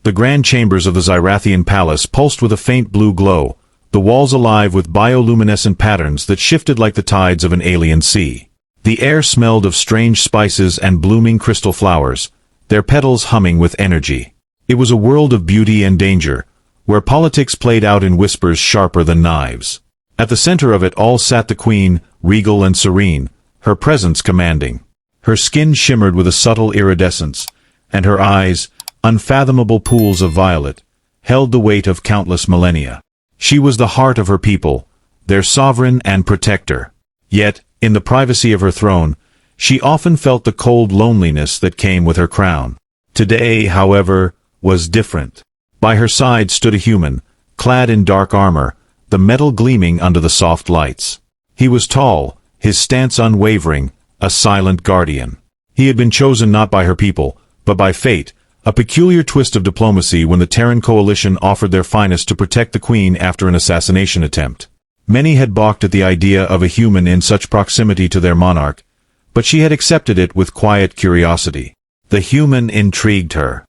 The grand chambers of the Zirathian palace pulsed with a faint blue glow, the walls alive with bioluminescent patterns that shifted like the tides of an alien sea. The air smelled of strange spices and blooming crystal flowers, their petals humming with energy. It was a world of beauty and danger, where politics played out in whispers sharper than knives. At the center of it all sat the queen, regal and serene, her presence commanding. Her skin shimmered with a subtle iridescence, and her eyes, unfathomable pools of violet, held the weight of countless millennia. She was the heart of her people, their sovereign and protector. Yet, in the privacy of her throne, she often felt the cold loneliness that came with her crown. Today, however, was different. By her side stood a human, clad in dark armor, the metal gleaming under the soft lights. He was tall, his stance unwavering, a silent guardian. He had been chosen not by her people, but by fate, a peculiar twist of diplomacy when the Terran coalition offered their finest to protect the queen after an assassination attempt. Many had balked at the idea of a human in such proximity to their monarch, but she had accepted it with quiet curiosity. The human intrigued her.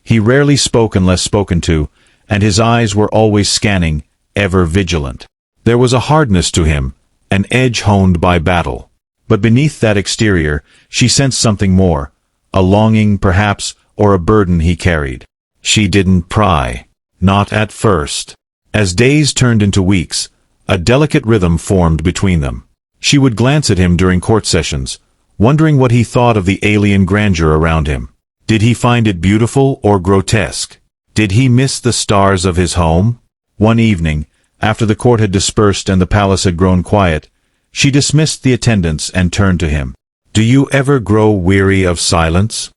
He rarely spoke unless spoken to, and his eyes were always scanning, ever vigilant. There was a hardness to him, an edge honed by battle. But beneath that exterior, she sensed something more, a longing, perhaps, or a burden he carried. She didn't pry. Not at first. As days turned into weeks, a delicate rhythm formed between them. She would glance at him during court sessions, wondering what he thought of the alien grandeur around him. Did he find it beautiful or grotesque? Did he miss the stars of his home? One evening, after the court had dispersed and the palace had grown quiet, she dismissed the attendants and turned to him. "Do you ever grow weary of silence?"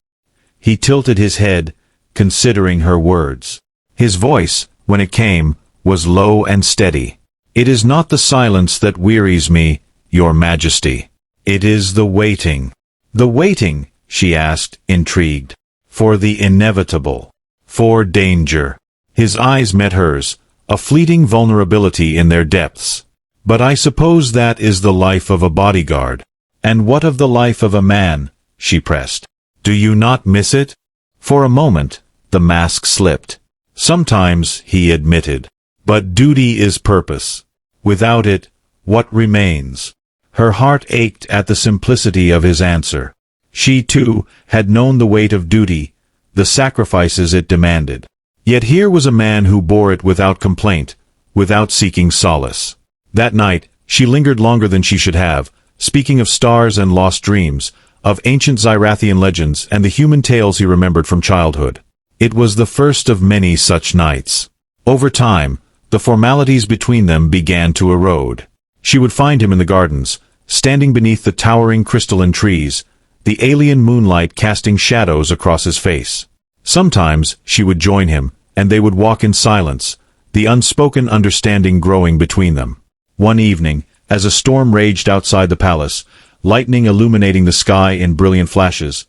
He tilted his head, considering her words. His voice, when it came, was low and steady. "It is not the silence that wearies me, Your Majesty. It is the waiting." "The waiting?" she asked, intrigued. "For the inevitable. For danger." His eyes met hers, a fleeting vulnerability in their depths. "But I suppose that is the life of a bodyguard." "And what of the life of a man?" she pressed. "Do you not miss it?" For a moment, the mask slipped. "Sometimes," he admitted. "But duty is purpose. Without it, what remains?" Her heart ached at the simplicity of his answer. She, too, had known the weight of duty, the sacrifices it demanded. Yet here was a man who bore it without complaint, without seeking solace. That night, she lingered longer than she should have, speaking of stars and lost dreams, of ancient Zirathian legends and the human tales he remembered from childhood. It was the first of many such nights. Over time, the formalities between them began to erode. She would find him in the gardens, standing beneath the towering crystalline trees, the alien moonlight casting shadows across his face. Sometimes she would join him, and they would walk in silence, the unspoken understanding growing between them. One evening, as a storm raged outside the palace, lightning illuminating the sky in brilliant flashes,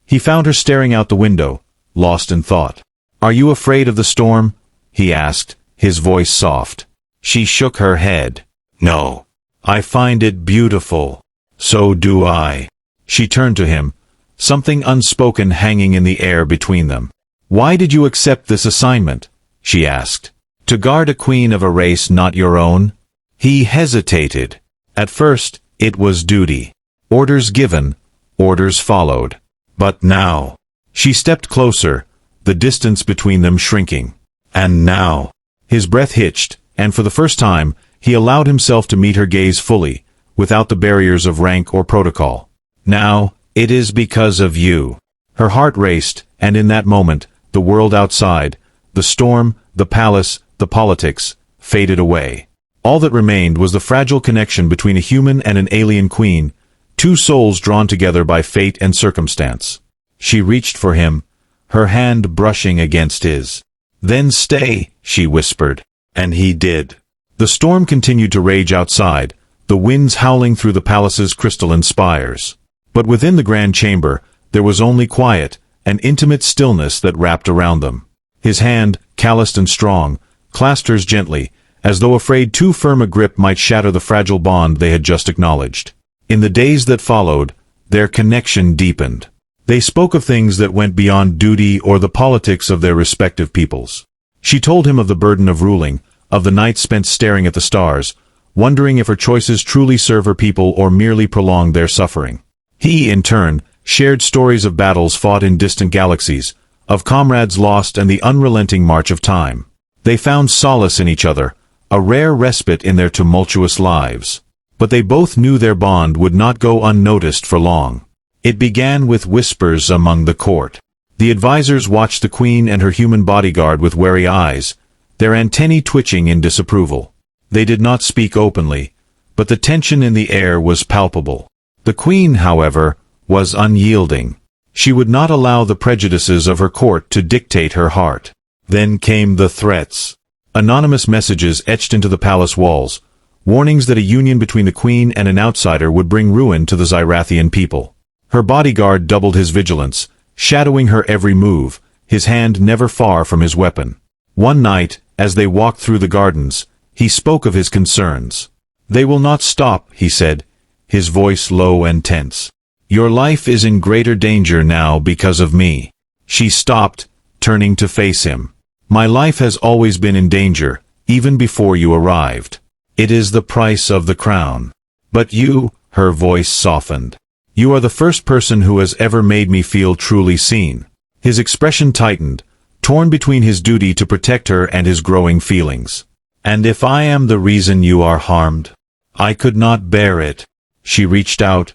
he found her staring out the window, lost in thought. "Are you afraid of the storm?" he asked, his voice soft. She shook her head. "No. I find it beautiful." "So do I." She turned to him, something unspoken hanging in the air between them. "Why did you accept this assignment?" she asked. "To guard a queen of a race not your own?" He hesitated. At first, it was duty. Orders given, orders followed. But now. She stepped closer, the distance between them shrinking. "And now." His breath hitched, and for the first time, he allowed himself to meet her gaze fully, without the barriers of rank or protocol. "Now, it is because of you." Her heart raced, and in that moment, the world outside, the storm, the palace, the politics, faded away. All that remained was the fragile connection between a human and an alien queen, two souls drawn together by fate and circumstance. She reached for him, her hand brushing against his. "Then stay," she whispered. And he did. The storm continued to rage outside, the winds howling through the palace's crystalline spires. But within the grand chamber, there was only quiet, an intimate stillness that wrapped around them. His hand, calloused and strong, clasped hers gently, as though afraid too firm a grip might shatter the fragile bond they had just acknowledged. In the days that followed, their connection deepened. They spoke of things that went beyond duty or the politics of their respective peoples. She told him of the burden of ruling, of the nights spent staring at the stars, wondering if her choices truly serve her people or merely prolong their suffering. He, in turn, shared stories of battles fought in distant galaxies, of comrades lost and the unrelenting march of time. They found solace in each other, a rare respite in their tumultuous lives. But they both knew their bond would not go unnoticed for long. It began with whispers among the court. The advisors watched the queen and her human bodyguard with wary eyes, their antennae twitching in disapproval. They did not speak openly, but the tension in the air was palpable. The queen, however, was unyielding. She would not allow the prejudices of her court to dictate her heart. Then came the threats. Anonymous messages etched into the palace walls, warnings that a union between the queen and an outsider would bring ruin to the Zirathian people. Her bodyguard doubled his vigilance, shadowing her every move, his hand never far from his weapon. One night, as they walked through the gardens, he spoke of his concerns. "They will not stop," he said, his voice low and tense. "Your life is in greater danger now because of me." She stopped, turning to face him. "My life has always been in danger, even before you arrived. It is the price of the crown. But you," her voice softened, "you are the first person who has ever made me feel truly seen." His expression tightened, torn between his duty to protect her and his growing feelings. "And if I am the reason you are harmed? I could not bear it." She reached out,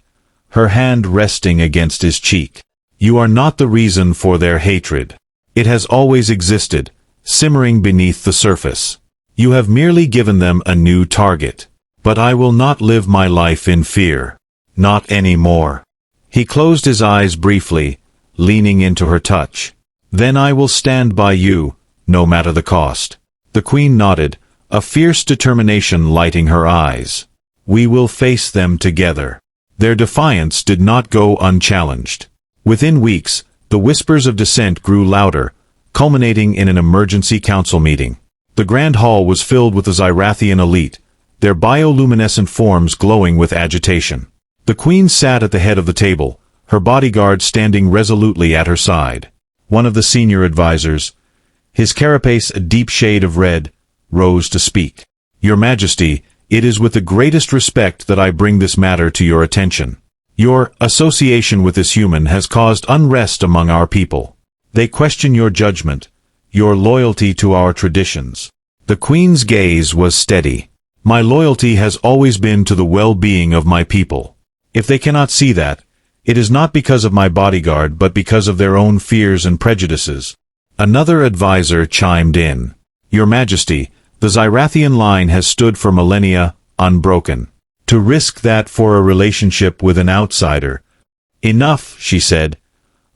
her hand resting against his cheek. "You are not the reason for their hatred. It has always existed, simmering beneath the surface. You have merely given them a new target. But I will not live my life in fear. Not anymore." He closed his eyes briefly, leaning into her touch. "Then I will stand by you, no matter the cost." The queen nodded, a fierce determination lighting her eyes. "We will face them together." Their defiance did not go unchallenged. Within weeks, the whispers of dissent grew louder, culminating in an emergency council meeting. The grand hall was filled with the Zirathian elite, their bioluminescent forms glowing with agitation. The queen sat at the head of the table, her bodyguard standing resolutely at her side. One of the senior advisors, his carapace a deep shade of red, rose to speak. "Your Majesty, it is with the greatest respect that I bring this matter to your attention. Your association with this human has caused unrest among our people. They question your judgment, your loyalty to our traditions." The queen's gaze was steady. "My loyalty has always been to the well-being of my people. If they cannot see that, it is not because of my bodyguard but because of their own fears and prejudices." Another advisor chimed in. "Your Majesty, the Zirathian line has stood for millennia, unbroken. To risk that for a relationship with an outsider—" "Enough," she said,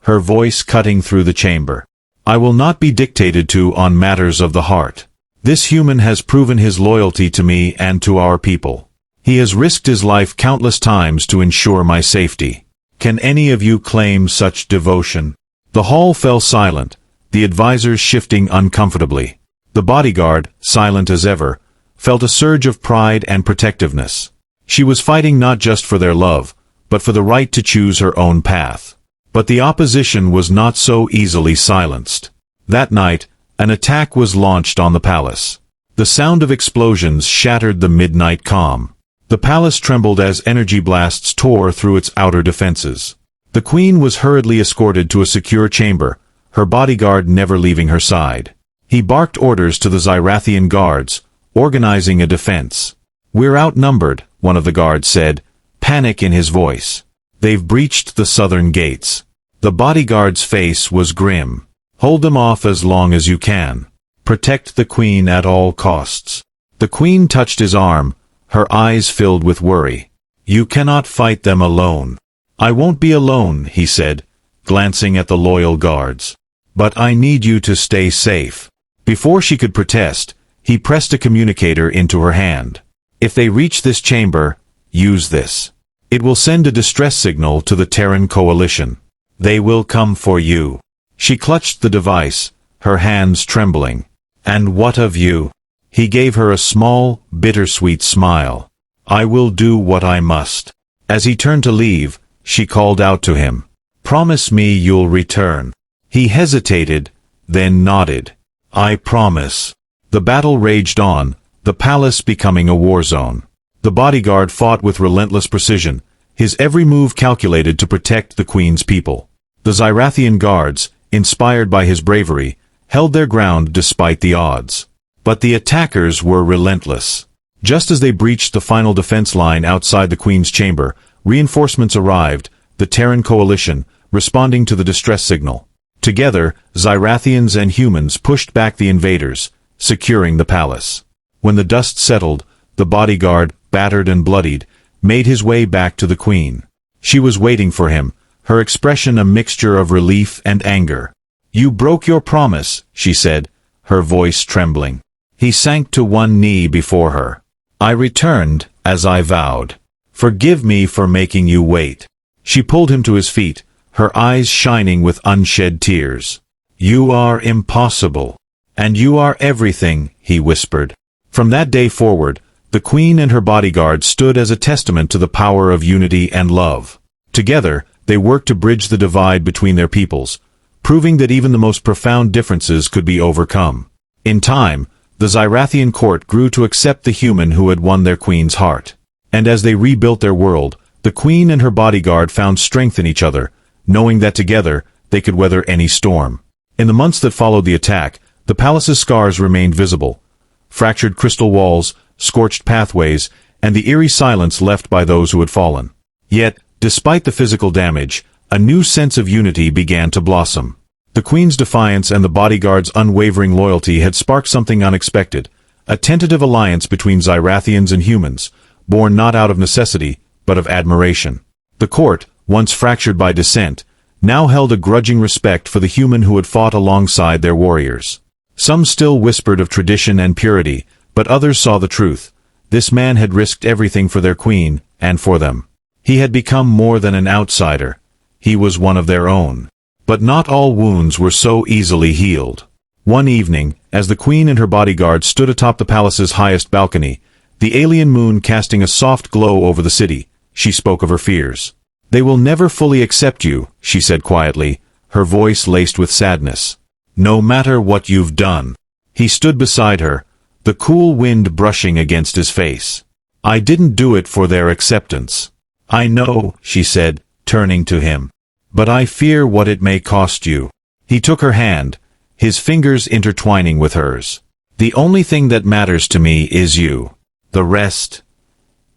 her voice cutting through the chamber. "I will not be dictated to on matters of the heart. This human has proven his loyalty to me and to our people. He has risked his life countless times to ensure my safety. Can any of you claim such devotion?" The hall fell silent, the advisors shifting uncomfortably. The bodyguard, silent as ever, felt a surge of pride and protectiveness. She was fighting not just for their love, but for the right to choose her own path. But the opposition was not so easily silenced. That night, an attack was launched on the palace. The sound of explosions shattered the midnight calm. The palace trembled as energy blasts tore through its outer defenses. The queen was hurriedly escorted to a secure chamber, her bodyguard never leaving her side. He barked orders to the Zirathian guards, organizing a defense. "We're outnumbered," one of the guards said, panic in his voice. "They've breached the southern gates." The bodyguard's face was grim. "Hold them off as long as you can. Protect the queen at all costs." The queen touched his arm, her eyes filled with worry. "You cannot fight them alone." "I won't be alone," he said, glancing at the loyal guards. "But I need you to stay safe." Before she could protest, he pressed a communicator into her hand. "If they reach this chamber, use this. It will send a distress signal to the Terran coalition. They will come for you." She clutched the device, her hands trembling. "And what of you?" He gave her a small, bittersweet smile. "I will do what I must." As he turned to leave, she called out to him. Promise me you'll return." He hesitated, then nodded. "I promise." The battle raged on, the palace becoming a war zone. The bodyguard fought with relentless precision, his every move calculated to protect the queen's people. The Zirathian guards, inspired by his bravery, held their ground despite the odds. But the attackers were relentless. Just as they breached the final defense line outside the queen's chamber, reinforcements arrived, the Terran coalition, responding to the distress signal. Together, Zirathians and humans pushed back the invaders, securing the palace. When the dust settled, the bodyguard, battered and bloodied, made his way back to the queen. She was waiting for him, her expression a mixture of relief and anger. "You broke your promise," she said, her voice trembling. He sank to one knee before her. "I returned, as I vowed. Forgive me for making you wait." She pulled him to his feet, her eyes shining with unshed tears. "You are impossible. And you are everything," he whispered. From that day forward, the queen and her bodyguard stood as a testament to the power of unity and love. Together, they worked to bridge the divide between their peoples, proving that even the most profound differences could be overcome. In time, the Zirathian court grew to accept the human who had won their queen's heart. And as they rebuilt their world, the queen and her bodyguard found strength in each other, knowing that together, they could weather any storm. In the months that followed the attack, the palace's scars remained visible. Fractured crystal walls, scorched pathways, and the eerie silence left by those who had fallen. Yet, despite the physical damage, a new sense of unity began to blossom. The queen's defiance and the bodyguard's unwavering loyalty had sparked something unexpected, a tentative alliance between Zirathians and humans, born not out of necessity, but of admiration. The court, once fractured by dissent, now held a grudging respect for the human who had fought alongside their warriors. Some still whispered of tradition and purity, but others saw the truth. This man had risked everything for their queen, and for them. He had become more than an outsider. He was one of their own. But not all wounds were so easily healed. One evening, as the queen and her bodyguard stood atop the palace's highest balcony, the alien moon casting a soft glow over the city, she spoke of her fears. "They will never fully accept you," she said quietly, her voice laced with sadness. "No matter what you've done." He stood beside her, the cool wind brushing against his face. "I didn't do it for their acceptance." "I know," she said, turning to him. "But I fear what it may cost you." He took her hand, his fingers intertwining with hers. "The only thing that matters to me is you. The rest,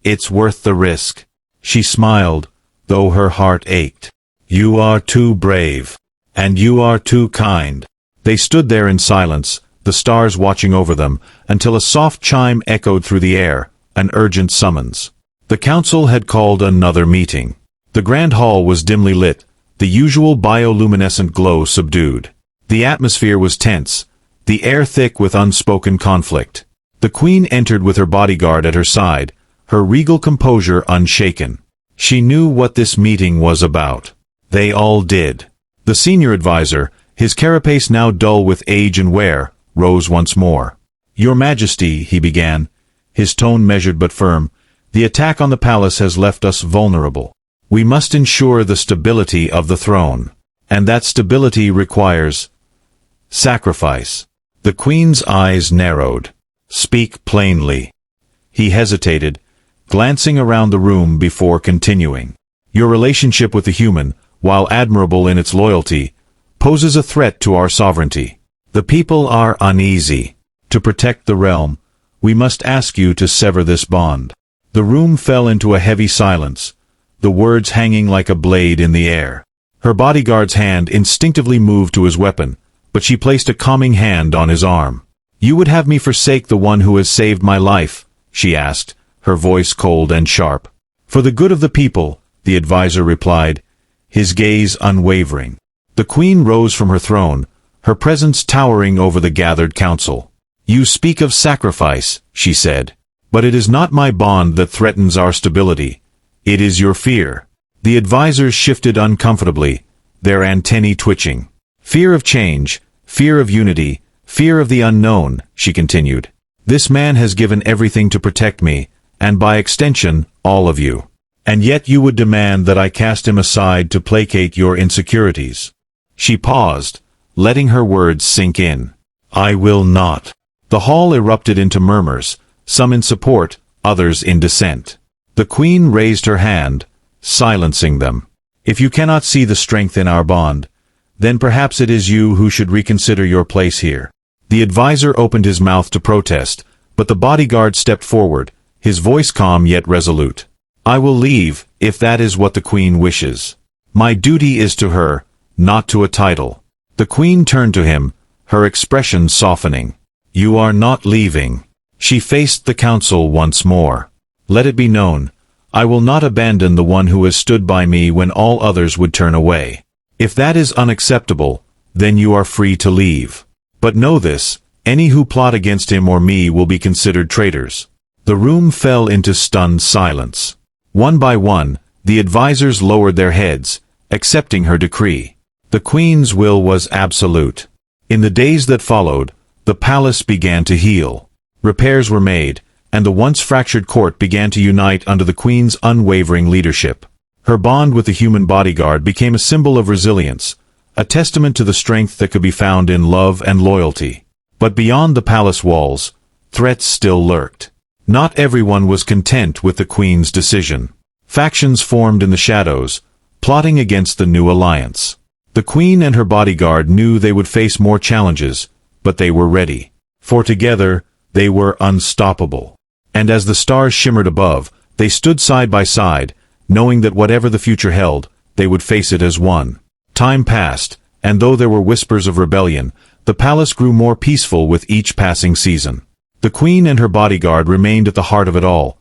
it's worth the risk." She smiled, though her heart ached. "You are too brave. And you are too kind." They stood there in silence, the stars watching over them, until a soft chime echoed through the air, an urgent summons. The council had called another meeting. The grand hall was dimly lit, the usual bioluminescent glow subdued. The atmosphere was tense, the air thick with unspoken conflict. The queen entered with her bodyguard at her side, her regal composure unshaken. She knew what this meeting was about. They all did. The senior advisor, his carapace now dull with age and wear, rose once more. "Your Majesty," he began, his tone measured but firm, "the attack on the palace has left us vulnerable. We must ensure the stability of the throne. And that stability requires sacrifice." The queen's eyes narrowed. "Speak plainly." He hesitated, glancing around the room before continuing. "Your relationship with the human, while admirable in its loyalty, poses a threat to our sovereignty. The people are uneasy. To protect the realm, we must ask you to sever this bond." The room fell into a heavy silence, the words hanging like a blade in the air. Her bodyguard's hand instinctively moved to his weapon, but she placed a calming hand on his arm. "You would have me forsake the one who has saved my life?" she asked, her voice cold and sharp. "For the good of the people," the advisor replied, his gaze unwavering. The queen rose from her throne, her presence towering over the gathered council. "You speak of sacrifice," she said. "But it is not my bond that threatens our stability. It is your fear." The advisors shifted uncomfortably, their antennae twitching. "Fear of change, fear of unity, fear of the unknown," she continued. "This man has given everything to protect me, and by extension, all of you. And yet you would demand that I cast him aside to placate your insecurities. She paused, letting her words sink in. I will not. The hall erupted into murmurs, some in support, others in dissent. The queen raised her hand, silencing them. If you cannot see the strength in our bond, then perhaps it is you who should reconsider your place here. The advisor opened his mouth to protest, but the bodyguard stepped forward, his voice calm yet resolute. I will leave, if that is what the queen wishes. My duty is to her, not to a title. The queen turned to him, her expression softening. You are not leaving. She faced the council once more. Let it be known, I will not abandon the one who has stood by me when all others would turn away. If that is unacceptable, then you are free to leave. But know this, any who plot against him or me will be considered traitors. The room fell into stunned silence. One by one, the advisors lowered their heads, accepting her decree. The queen's will was absolute. In the days that followed, the palace began to heal. Repairs were made, and the once fractured court began to unite under the queen's unwavering leadership. Her bond with the human bodyguard became a symbol of resilience, a testament to the strength that could be found in love and loyalty. But beyond the palace walls, threats still lurked. Not everyone was content with the queen's decision. Factions formed in the shadows, plotting against the new alliance. The queen and her bodyguard knew they would face more challenges, but they were ready. For together, they were unstoppable. And as the stars shimmered above, they stood side by side, knowing that whatever the future held, they would face it as one. Time passed, and though there were whispers of rebellion, the palace grew more peaceful with each passing season. The queen and her bodyguard remained at the heart of it all,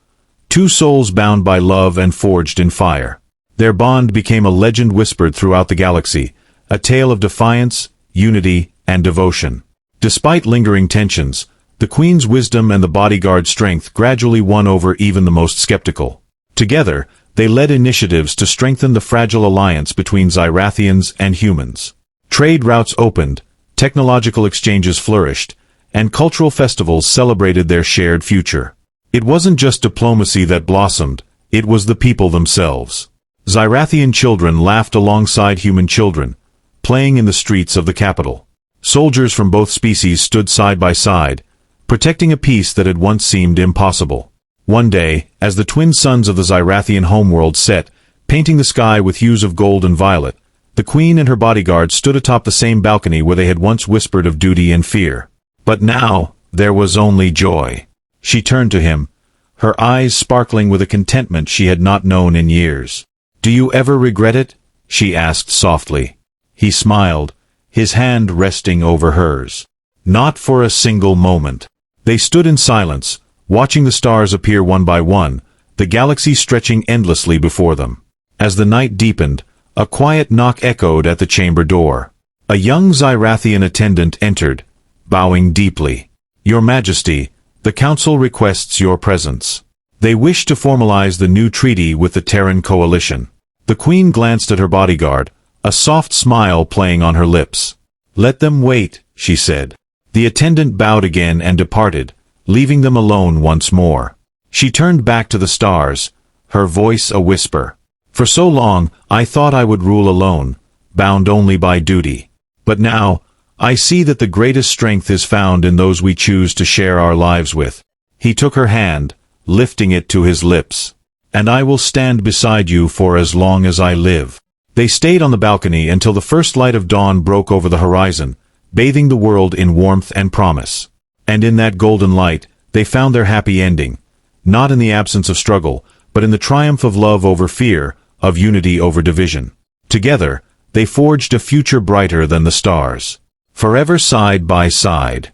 two souls bound by love and forged in fire. Their bond became a legend whispered throughout the galaxy, a tale of defiance, unity, and devotion. Despite lingering tensions, the queen's wisdom and the bodyguard's strength gradually won over even the most skeptical. Together, they led initiatives to strengthen the fragile alliance between Zirathians and humans. Trade routes opened, technological exchanges flourished, and cultural festivals celebrated their shared future. It wasn't just diplomacy that blossomed, it was the people themselves. Zirathian children laughed alongside human children, playing in the streets of the capital. Soldiers from both species stood side by side, protecting a peace that had once seemed impossible. One day, as the twin suns of the Zirathian homeworld set, painting the sky with hues of gold and violet, the queen and her bodyguard stood atop the same balcony where they had once whispered of duty and fear. But now, there was only joy. She turned to him, her eyes sparkling with a contentment she had not known in years. Do you ever regret it? She asked softly. He smiled, his hand resting over hers. Not for a single moment. They stood in silence, watching the stars appear one by one, the galaxy stretching endlessly before them. As the night deepened, a quiet knock echoed at the chamber door. A young Zirathian attendant entered, bowing deeply. Your Majesty, the Council requests your presence. They wish to formalize the new treaty with the Terran coalition. The Queen glanced at her bodyguard, a soft smile playing on her lips. Let them wait, she said. The attendant bowed again and departed, leaving them alone once more. She turned back to the stars, her voice a whisper. For so long, I thought I would rule alone, bound only by duty. But now, I see that the greatest strength is found in those we choose to share our lives with. He took her hand, lifting it to his lips. And I will stand beside you for as long as I live. They stayed on the balcony until the first light of dawn broke over the horizon, bathing the world in warmth and promise. And in that golden light, they found their happy ending, not in the absence of struggle, but in the triumph of love over fear, of unity over division. Together, they forged a future brighter than the stars. Forever side by side.